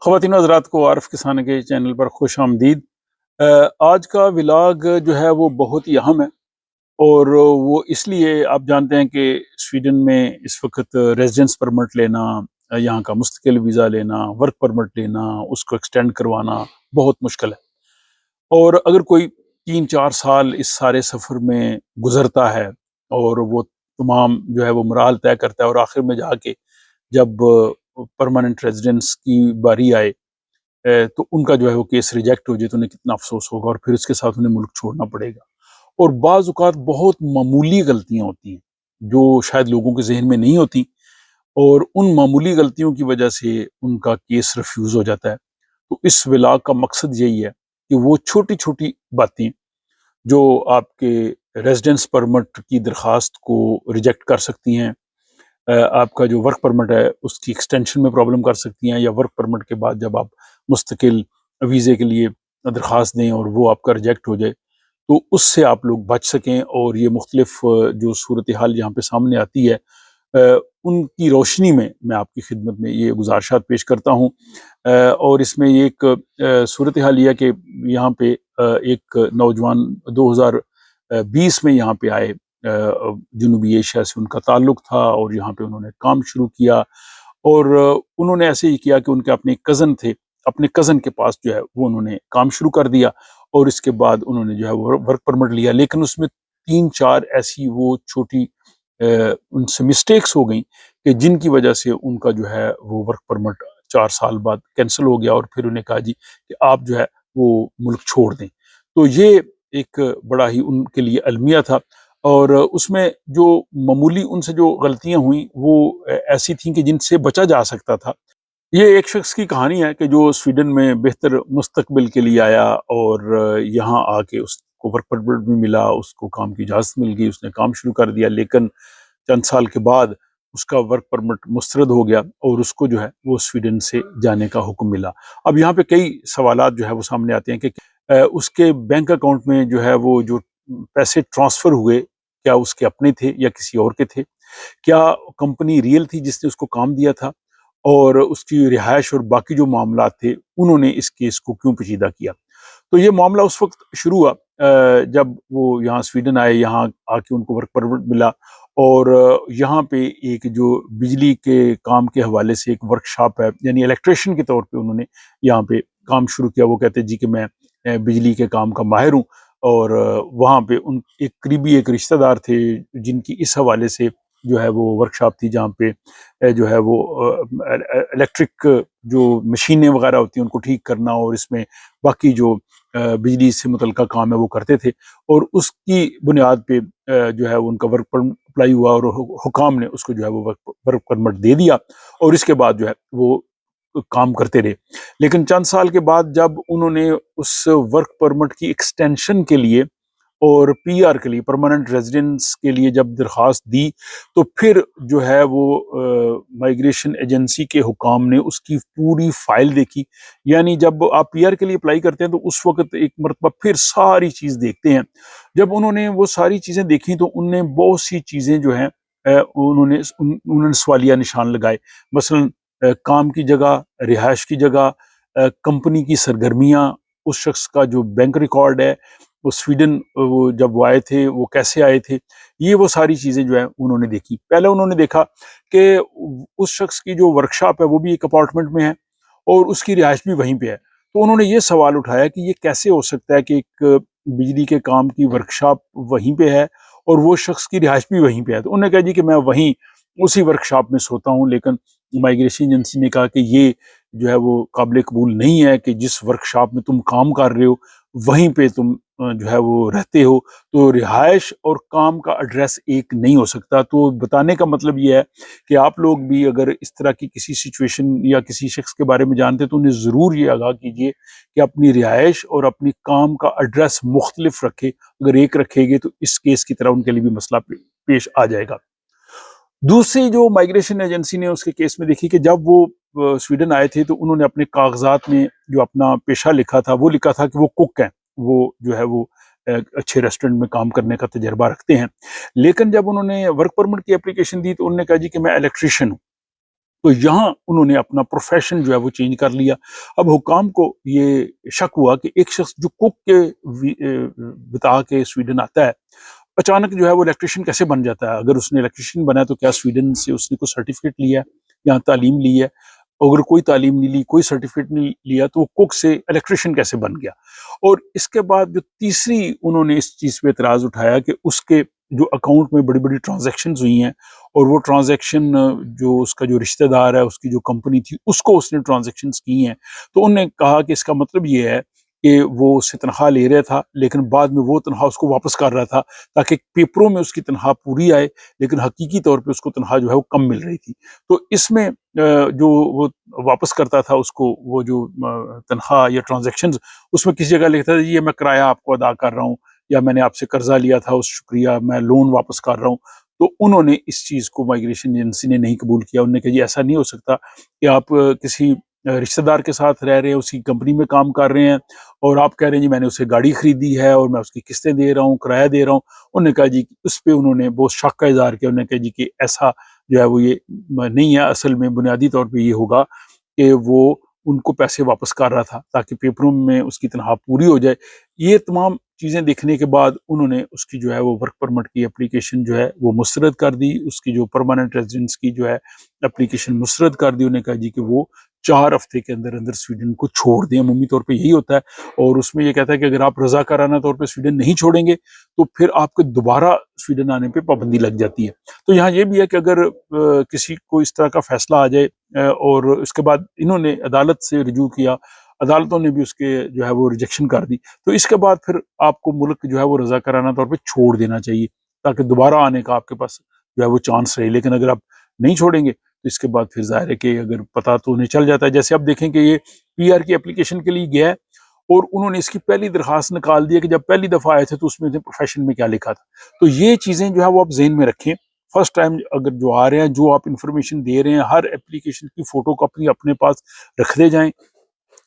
خواتین و حضرات کو عارف کسان کے چینل پر خوش آمدید۔ آج کا ولاگ جو ہے وہ بہت ہی اہم ہے، اور وہ اس لیے آپ جانتے ہیں کہ سویڈن میں اس وقت ریزیڈنس پرمٹ لینا، یہاں کا مستقل ویزا لینا، ورک پرمٹ لینا، اس کو ایکسٹینڈ کروانا بہت مشکل ہے۔ اور اگر کوئی 3-4 سال اس سارے سفر میں گزرتا ہے اور وہ تمام جو ہے وہ مراحل طے کرتا ہے، اور آخر میں جا کے جب پرماننٹ ریزیڈنس کی باری آئے تو ان کا جو ہے وہ کیس ریجیکٹ ہو جائے تو انہیں کتنا افسوس ہوگا، اور پھر اس کے ساتھ انہیں ملک چھوڑنا پڑے گا۔ اور بعض اوقات بہت معمولی غلطیاں ہوتی ہیں جو شاید لوگوں کے ذہن میں نہیں ہوتی، اور ان معمولی غلطیوں کی وجہ سے ان کا کیس ریفیوز ہو جاتا ہے۔ تو اس ولاگ کا مقصد یہی ہے کہ وہ چھوٹی چھوٹی باتیں جو آپ کے ریزیڈنس پرمٹ کی درخواست کو ریجیکٹ کر سکتی ہیں، آپ کا جو ورک پرمٹ ہے اس کی ایکسٹینشن میں پرابلم کر سکتی ہیں، یا ورک پرمٹ کے بعد جب آپ مستقل ویزے کے لیے درخواست دیں اور وہ آپ کا ریجیکٹ ہو جائے تو اس سے آپ لوگ بچ سکیں۔ اور یہ مختلف جو صورتحال یہاں پہ سامنے آتی ہے ان کی روشنی میں آپ کی خدمت میں یہ گزارشات پیش کرتا ہوں۔ اور اس میں ایک صورتحال یہ ہے کہ یہاں پہ ایک نوجوان 2020 میں یہاں پہ آئے، جنوبی ایشیا سے ان کا تعلق تھا، اور یہاں پہ انہوں نے کام شروع کیا، اور انہوں نے ایسے ہی کیا کہ ان کے اپنے کزن تھے، اپنے کزن کے پاس جو ہے وہ انہوں نے کام شروع کر دیا، اور اس کے بعد انہوں نے جو ہے وہ ورک پرمٹ لیا۔ لیکن اس میں 3-4 ایسی وہ چھوٹی ان سے مسٹیکس ہو گئیں کہ جن کی وجہ سے ان کا جو ہے وہ ورک پرمٹ 4 سال بعد کینسل ہو گیا، اور پھر انہیں کہا جی کہ آپ جو ہے وہ ملک چھوڑ دیں۔ تو یہ ایک بڑا ہی ان کے لیے المیہ تھا، اور اس میں جو معمولی ان سے جو غلطیاں ہوئیں وہ ایسی تھیں کہ جن سے بچا جا سکتا تھا۔ یہ ایک شخص کی کہانی ہے کہ جو سویڈن میں بہتر مستقبل کے لیے آیا، اور یہاں آ کے اس کو ورک پرمٹ بھی ملا، اس کو کام کی اجازت مل گئی، اس نے کام شروع کر دیا، لیکن چند سال کے بعد اس کا ورک پرمٹ مسترد ہو گیا، اور اس کو جو ہے وہ سویڈن سے جانے کا حکم ملا۔ اب یہاں پہ کئی سوالات جو ہے وہ سامنے آتے ہیں کہ اس کے بینک اکاؤنٹ میں جو ہے وہ جو پیسے ٹرانسفر ہوئے کیا اس کے اپنے تھے یا کسی اور کے تھے، کیا کمپنی ریئل تھی جس نے اس کو کام دیا تھا، اور اس کی رہائش اور باقی جو معاملات تھے انہوں نے اس کیس کو کیوں پیچیدہ کیا۔ تو یہ معاملہ اس وقت شروع ہوا جب وہ یہاں سویڈن آئے، یہاں آ کے ان کو ورک پرمٹ ملا، اور یہاں پہ ایک جو بجلی کے کام کے حوالے سے ایک ورک شاپ ہے، یعنی الیکٹریشین کے طور پہ انہوں نے یہاں پہ کام شروع کیا۔ وہ کہتے جی کہ میں بجلی کے کام کا ماہر ہوں، اور وہاں پہ ان ایک قریبی ایک رشتہ دار تھے جن کی اس حوالے سے جو ہے وہ ورک شاپ تھی، جہاں پہ جو ہے وہ الیکٹرک جو مشینیں وغیرہ ہوتی ہیں ان کو ٹھیک کرنا، اور اس میں باقی جو بجلی سے متعلقہ کام ہے وہ کرتے تھے، اور اس کی بنیاد پہ جو ہے ان کا ورک پرمٹ اپلائی ہوا، اور حکام نے اس کو جو ہے وہ ورک پرمٹ دے دیا، اور اس کے بعد جو ہے وہ کام کرتے رہے۔ لیکن چند سال کے بعد جب انہوں نے اس ورک پرمٹ کی ایکسٹینشن کے لیے اور پی آر کے لیے، پرماننٹ ریزیڈنس کے لیے جب درخواست دی، تو پھر جو ہے وہ مائیگریشن ایجنسی کے حکام نے اس کی پوری فائل دیکھی۔ یعنی جب آپ پی آر کے لیے اپلائی کرتے ہیں تو اس وقت ایک مرتبہ پھر ساری چیز دیکھتے ہیں۔ جب انہوں نے وہ ساری چیزیں دیکھی تو ان نے بہت سی چیزیں جو ہیں انہوں نے سوالیہ نشان لگائے، مثلا کام کی جگہ، رہائش کی جگہ، کمپنی کی سرگرمیاں، اس شخص کا جو بینک ریکارڈ ہے، وہ سویڈن وہ جب وہ آئے تھے وہ کیسے آئے تھے، یہ وہ ساری چیزیں جو ہیں انہوں نے دیکھی۔ پہلے انہوں نے دیکھا کہ اس شخص کی جو ورکشاپ ہے وہ بھی ایک اپارٹمنٹ میں ہے، اور اس کی رہائش بھی وہیں پہ ہے۔ تو انہوں نے یہ سوال اٹھایا کہ یہ کیسے ہو سکتا ہے کہ ایک بجلی کے کام کی ورکشاپ وہیں پہ ہے اور وہ شخص کی رہائش بھی وہیں پہ ہے۔ تو انہوں نے کہا جی کہ میں وہیں اسی ورکشاپ میں سوتا ہوں، لیکن مائیگریشن ایجنسی نے کہا کہ یہ جو ہے وہ قابل قبول نہیں ہے کہ جس ورکشاپ میں تم کام کر رہے ہو وہیں پہ تم جو ہے وہ رہتے ہو، تو رہائش اور کام کا ایڈریس ایک نہیں ہو سکتا۔ تو بتانے کا مطلب یہ ہے کہ آپ لوگ بھی اگر اس طرح کی کسی سچویشن یا کسی شخص کے بارے میں جانتے تو انہیں ضرور یہ آگاہ کیجئے کہ اپنی رہائش اور اپنی کام کا ایڈریس مختلف رکھے۔ اگر ایک رکھے گے تو اس کیس کی طرح ان کے لیے بھی مسئلہ پیش آ جائے گا۔ دوسری جو مائیگریشن ایجنسی نے اس کے کیس میں دیکھی کہ جب وہ سویڈن آئے تھے تو انہوں نے اپنے کاغذات میں جو اپنا پیشہ لکھا تھا وہ لکھا تھا کہ وہ کک ہیں، وہ جو ہے وہ اچھے ریسٹورنٹ میں کام کرنے کا تجربہ رکھتے ہیں۔ لیکن جب انہوں نے ورک پرمٹ کی اپلیکیشن دی تو انہوں نے کہا جی کہ میں الیکٹریشین ہوں۔ تو یہاں انہوں نے اپنا پروفیشن جو ہے وہ چینج کر لیا۔ اب حکام کو یہ شک ہوا کہ ایک شخص جو کوک کے بتا کے سویڈن آتا ہے، اچانک جو ہے وہ الیکٹریشین کیسے بن جاتا ہے؟ اگر اس نے الیکٹریشین بنا ہے تو کیا سویڈن سے اس نے کوئی سرٹیفکیٹ لیا ہے، یہاں تعلیم لی ہے؟ اگر کوئی تعلیم نہیں لی، کوئی سرٹیفکیٹ نہیں لیا، تو وہ کوک سے الیکٹریشین کیسے بن گیا؟ اور اس کے بعد جو تیسری انہوں نے اس چیز پہ اعتراض اٹھایا کہ اس کے جو اکاؤنٹ میں بڑی بڑی ٹرانزیکشنز ہوئی ہیں، اور وہ ٹرانزیکشن جو اس کا جو رشتہ دار ہے، اس کی جو کمپنی تھی، اس کو اس نے ٹرانزیکشنز کی ہیں۔ تو انہوں نے کہا کہ اس کا مطلب یہ ہے کہ وہ اس سے تنخواہ لے رہا تھا، لیکن بعد میں وہ تنخواہ اس کو واپس کر رہا تھا تاکہ پیپروں میں اس کی تنخواہ پوری آئے، لیکن حقیقی طور پہ اس کو تنخواہ جو ہے وہ کم مل رہی تھی۔ تو اس میں جو وہ واپس کرتا تھا اس کو، وہ جو تنخواہ یا ٹرانزیکشنز، اس میں کسی جگہ لکھتا تھا یہ میں کرایہ آپ کو ادا کر رہا ہوں، یا میں نے آپ سے قرضہ لیا تھا اس شکریہ، میں لون واپس کر رہا ہوں۔ تو انہوں نے اس چیز کو مائگریشن ایجنسی نے نہیں قبول کیا۔ انہوں نے کہا جی ایسا نہیں ہو سکتا کہ آپ کسی رشتہ دار کے ساتھ رہ رہے ہیں، اسی کمپنی میں کام کر رہے ہیں، اور آپ کہہ رہے ہیں جی میں نے اسے گاڑی خریدی ہے اور میں اس کی قسطیں دے رہا ہوں، کرایہ دے رہا ہوں۔ انہوں نے کہا جی اس پہ انہوں نے بہت شک کا اظہار کیا۔ انہوں نے کہا جی کہ ایسا جو ہے وہ یہ نہیں ہے، اصل میں بنیادی طور پہ یہ ہوگا کہ وہ ان کو پیسے واپس کر رہا تھا تاکہ پیپروں میں اس کی تنخواہ پوری ہو جائے۔ یہ تمام چیزیں دیکھنے کے بعد انہوں نے اس کی جو ہے وہ ورک پرمٹ کی اپلیکیشن جو ہے وہ مسترد کر دی، اس کی جو پرماننٹ ریزیڈنس کی جو ہے اپلیکیشن مسترد کر دی۔ انہوں نے کہا جی کہ وہ 4 ہفتے کے اندر اندر سویڈن کو چھوڑ دیں۔ عمومی طور پہ یہی ہوتا ہے، اور اس میں یہ کہتا ہے کہ اگر آپ رضاکارانہ طور پہ سویڈن نہیں چھوڑیں گے تو پھر آپ کے دوبارہ سویڈن آنے پہ پابندی لگ جاتی ہے۔ تو یہاں یہ بھی ہے کہ اگر کسی کو اس طرح کا فیصلہ آ جائے اور اس کے بعد انہوں نے عدالت سے رجوع کیا، عدالتوں نے بھی اس کے جو ہے وہ ریجیکشن کر دی، تو اس کے بعد پھر آپ کو ملک جو ہے وہ رضاکارانہ طور پہ چھوڑ دینا چاہیے تاکہ دوبارہ آنے کا آپ کے پاس جو ہے وہ چانس رہے۔ لیکن اگر آپ نہیں چھوڑیں گے تو اس کے بعد پھر ظاہر ہے کہ اگر پتہ تو انہیں چل جاتا ہے۔ جیسے آپ دیکھیں کہ یہ پی آر کی اپلیکیشن کے لیے گیا ہے، اور انہوں نے اس کی پہلی درخواست نکال دی ہے کہ جب پہلی دفعہ آئے تھے تو اس میں پروفیشن میں کیا لکھا تھا۔ تو یہ چیزیں جو ہے وہ آپ ذہن میں رکھیں، فرسٹ ٹائم اگر جو آ رہے ہیں، جو آپ انفارمیشن دے رہے ہیں، ہر اپلیکیشن کی فوٹو کاپی اپنے پاس رکھتے جائیں،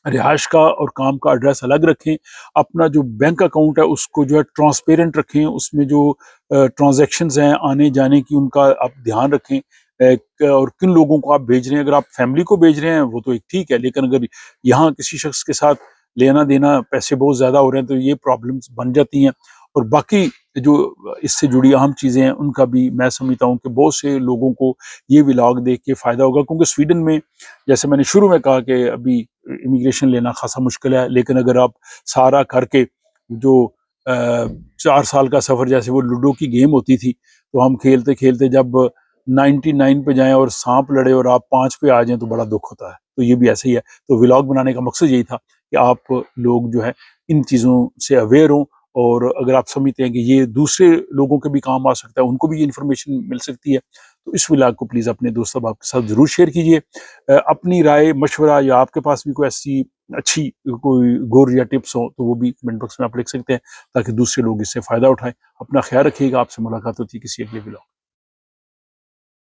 رہائش کا اور کام کا ایڈریس الگ رکھیں، اپنا جو بینک اکاؤنٹ ہے اس کو جو ہے ٹرانسپیرنٹ رکھیں، اس میں جو ٹرانزیکشنز ہیں آنے جانے کی ان کا آپ دھیان رکھیں، اور کن لوگوں کو آپ بھیج رہے ہیں۔ اگر آپ فیملی کو بھیج رہے ہیں وہ تو ایک ٹھیک ہے، لیکن اگر یہاں کسی شخص کے ساتھ لینا دینا پیسے بہت زیادہ ہو رہے ہیں تو یہ پرابلمس بن جاتی ہیں۔ اور باقی جو اس سے جڑی اہم چیزیں ہیں ان کا بھی میں سمجھتا ہوں کہ بہت سے لوگوں کو یہ ولاگ دیکھ کے فائدہ ہوگا، کیونکہ سویڈن میں جیسے میں نے شروع میں کہا کہ ابھی امیگریشن لینا خاصا مشکل ہے، لیکن اگر آپ سارا کر کے جو 4 سال کا سفر، جیسے وہ لوڈو کی گیم ہوتی تھی، تو ہم کھیلتے کھیلتے جب 99 پہ جائیں اور سانپ لڑے اور آپ 5 پہ آ جائیں تو بڑا دکھ ہوتا ہے۔ تو یہ بھی ایسے ہی ہے۔ تو ولاگ بنانے کا مقصد یہی تھا کہ آپ لوگ جو ہے ان چیزوں سے اویئر ہوں، اور اگر آپ سمجھتے ہیں کہ یہ دوسرے لوگوں کے بھی کام آ سکتا ہے، ان کو بھی یہ انفارمیشن مل سکتی ہے، تو اس ولاگ کو پلیز اپنے دوست احباب کے ساتھ ضرور شیئر کیجیے۔ اپنی رائے مشورہ یا آپ کے پاس بھی کوئی ایسی اچھی کوئی گور یا ٹپس ہو تو وہ بھی کمنٹ باکس میں آپ لکھ سکتے ہیں تاکہ دوسرے لوگ اس سے فائدہ اٹھائیں۔ اپنا خیال رکھیے گا، آپ سے ملاقات ہوتی ہے کسی اگلے ولاگ۔